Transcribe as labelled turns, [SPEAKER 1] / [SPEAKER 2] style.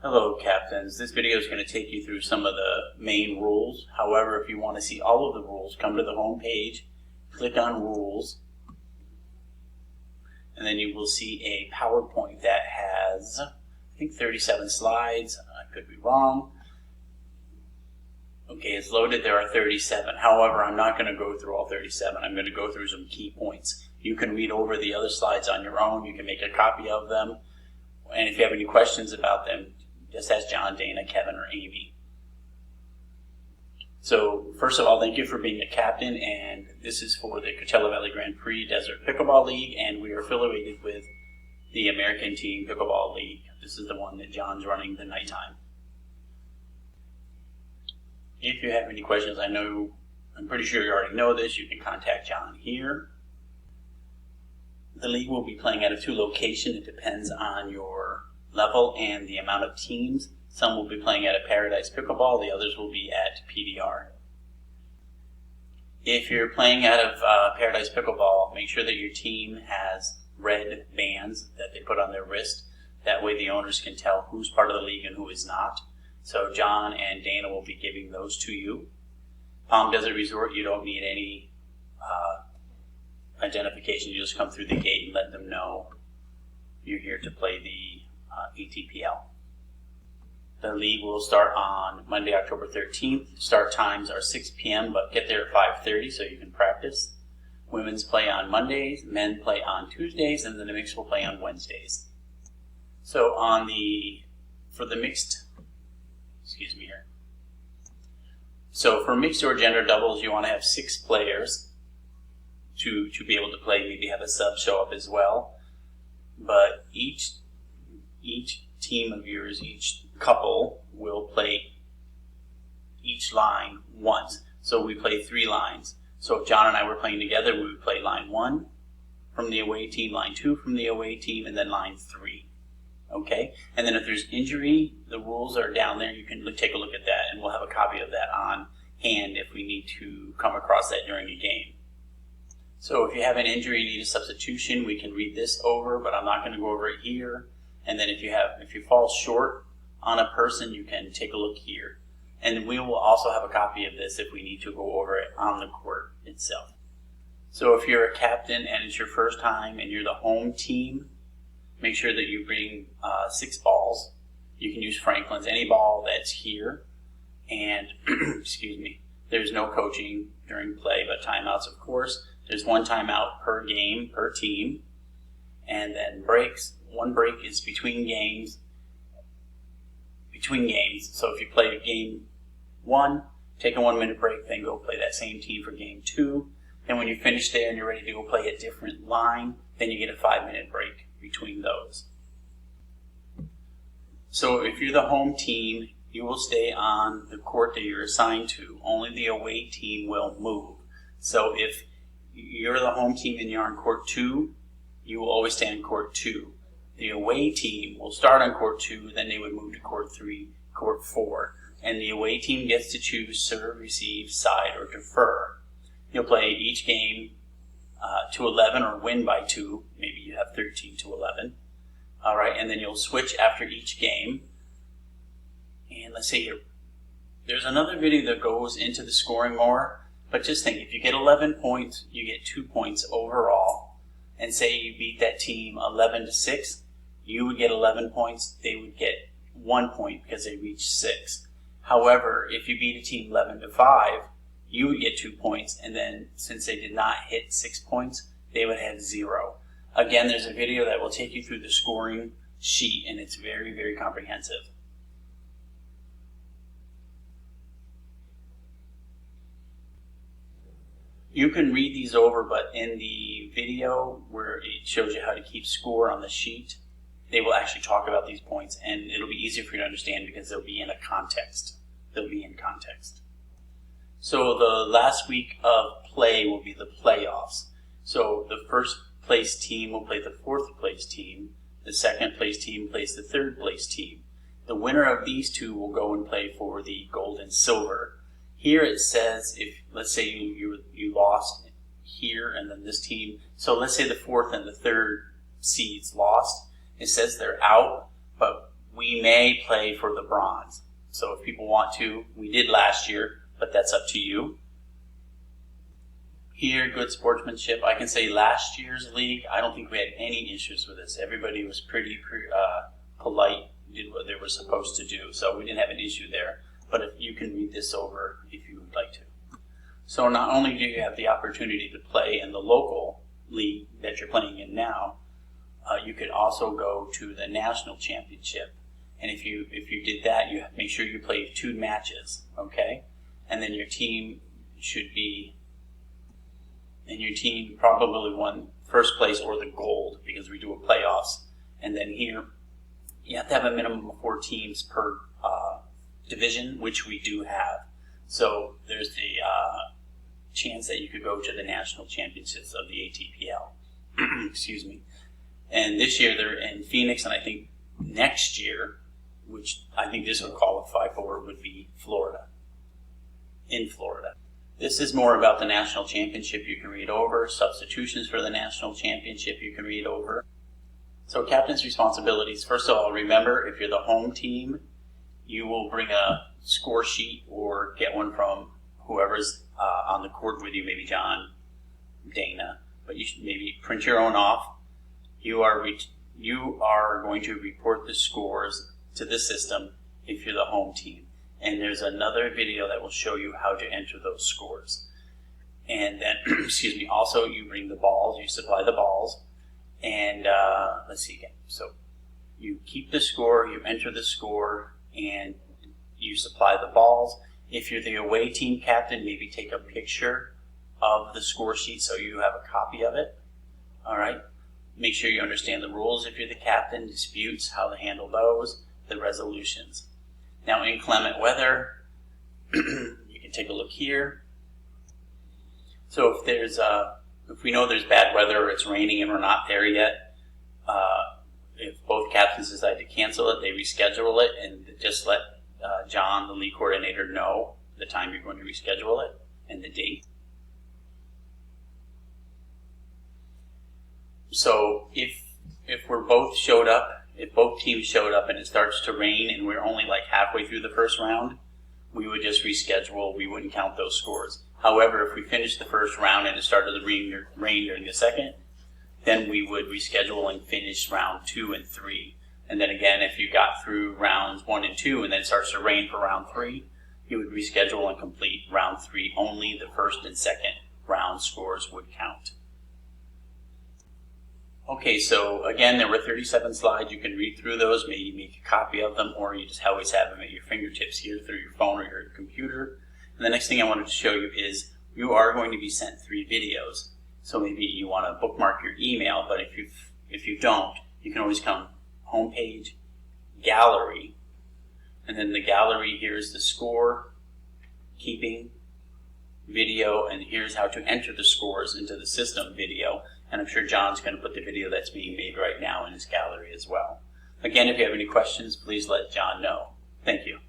[SPEAKER 1] Hello captains, this video is going to take you through some of the main rules. However, if you want to see all of the rules, come to the home page, click on rules, and then you will see a PowerPoint that has, I think, 37 slides. I could be wrong. Okay, it's loaded. There are 37. However, I'm not going to go through all 37. I'm going to go through some key points. You can read over the other slides on your own. You can make a copy of them. And if you have any questions about them, just ask John, Dana, Kevin, or Amy. So, first of all, thank you for being a captain, and this is for the Coachella Valley Grand Prix Desert Pickleball League, and we are affiliated with the American Team Pickleball League. This is the one that John's running the nighttime. If you have any questions, I'm pretty sure you already know this, you can contact John here. The league will be playing out of 2 locations. It depends on your level and the amount of teams. Some will be playing at a Paradise Pickleball, the others will be at PDR. If you're playing out of Paradise Pickleball, make sure that your team has red bands that they put on their wrist. That way the owners can tell who's part of the league and who is not. So John and Dana will be giving those to you. Palm Desert Resort, you don't need any identification. You just come through the gate and let them know you're here to play the ATPL. The league will start on Monday, October 13th. Start times are 6 p.m., but get there at 5:30 so you can practice. Women's play on Mondays, men play on Tuesdays, and then the mixed will play on Wednesdays. So for the mixed, So for mixed or gender doubles, you want to have 6 players to be able to play. Maybe have a sub show up as well. But each team of yours, each couple will play each line once. So we play 3 lines. So if John and I were playing together, we would play line 1 from the away team, line 2 from the away team, and then line 3. Okay? And then if there's injury, the rules are down there. You can take a look at that, and we'll have a copy of that on hand if we need to come across that during a game. So if you have an injury, you need a substitution, we can read this over, but I'm not going to go over it here. And then if you fall short on a person, you can take a look here. And we will also have a copy of this if we need to go over it on the court itself. So if you're a captain and it's your first time and you're the home team, make sure that you bring 6 balls. You can use Franklin's, any ball that's here. And, there's no coaching during play, but timeouts, of course. There's 1 timeout per game, per team. And then breaks. 1 break is between games. So if you play game 1, take a 1-minute break, then go play that same team for game 2. And when you finish there and you're ready to go play a different line, then you get a 5-minute break between those. So if you're the home team, you will stay on the court that you're assigned to. Only the away team will move. So if you're the home team and you're on court 2, you will always stay on court 2. The away team will start on court 2, then they would move to court 3, court 4. And the away team gets to choose serve, receive, side, or defer. You'll play each game to 11 or win by 2. Maybe you have 13 to 11. All right, and then you'll switch after each game. And let's see here. There's another video that goes into the scoring more. But just think, if you get 11 points, you get 2 points overall. And say you beat that team 11-6, you would get 11 points. They would get 1 point because they reached 6. However, if you beat a team 11-5, you would get 2 points. And then since they did not hit 6 points, they would have 0. Again, there's a video that will take you through the scoring sheet, and it's very, very comprehensive. You can read these over, but in the video where it shows you how to keep score on the sheet, they will actually talk about these points, and it'll be easier for you to understand because they'll be in a context. They'll be in context. So the last week of play will be the playoffs. So the first place team will play the 4th place team. The 2nd place team plays the 3rd place team. The winner of these 2 will go and play for the gold and silver. Here it says, if let's say you lost here and then this team, so let's say the 4th and the 3rd seeds lost, it says they're out, but we may play for the bronze. So if people want to, we did last year, but that's up to you. Here, good sportsmanship. I can say last year's league, I don't think we had any issues with this. Everybody was pretty polite, did what they were supposed to do, so we didn't have an issue there. But if you can read this over if you would like to. So not only do you have the opportunity to play in the local league that you're playing in now, you could also go to the national championship. And if you did that, you make sure you play 2 matches, okay? And then your team should be, and your team probably won first place or the gold because we do a playoffs. And then here, you have to have a minimum of 4 teams per division, which we do have. So there's the chance that you could go to the national championships of the ATPL. Excuse me. And this year they're in Phoenix, and I think next year, which I think this would qualify for, would be Florida. In Florida. This is more about the national championship you can read over. Substitutions for the national championship you can read over. So captain's responsibilities. First of all, remember, if you're the home team, you will bring a score sheet or get one from whoever's on the court with you, maybe John, Dana, but you should maybe print your own off. You are going to report the scores to the system if you're the home team. And there's another video that will show you how to enter those scores. And then, excuse me, also you bring the balls, you supply the balls, and let's see again. So you keep the score, you enter the score, and you supply the balls. If you're the away team captain, maybe take a picture of the score sheet so you have a copy of it. All right. Make sure you understand the rules if you're the captain, disputes, how to handle those, the resolutions. Now, inclement weather, you can take a look here. So if we know there's bad weather or it's raining and we're not there yet, if both captains decide to cancel it, they reschedule it and just let John, the league coordinator, know the time you're going to reschedule it and the date. So if we're both showed up, if both teams showed up and it starts to rain and we're only like halfway through the first round, we would just reschedule. We wouldn't count those scores. However, if we finished the first round and it started to rain during the second, then we would reschedule and finish round 2 and 3. And then again, if you got through rounds 1 and 2 and then it starts to rain for round 3, you would reschedule and complete round 3. Only the first and second round scores would count. Okay, so again, there were 37 slides. You can read through those, maybe make a copy of them, or you just always have them at your fingertips here through your phone or your computer. And the next thing I wanted to show you is you are going to be sent 3 videos. So maybe you want to bookmark your email, but if you don't, you can always come homepage, gallery, and then the gallery, here's the score, keeping, video, and here's how to enter the scores into the system video. And I'm sure John's going to put the video that's being made right now in his gallery as well. Again, if you have any questions, please let John know. Thank you.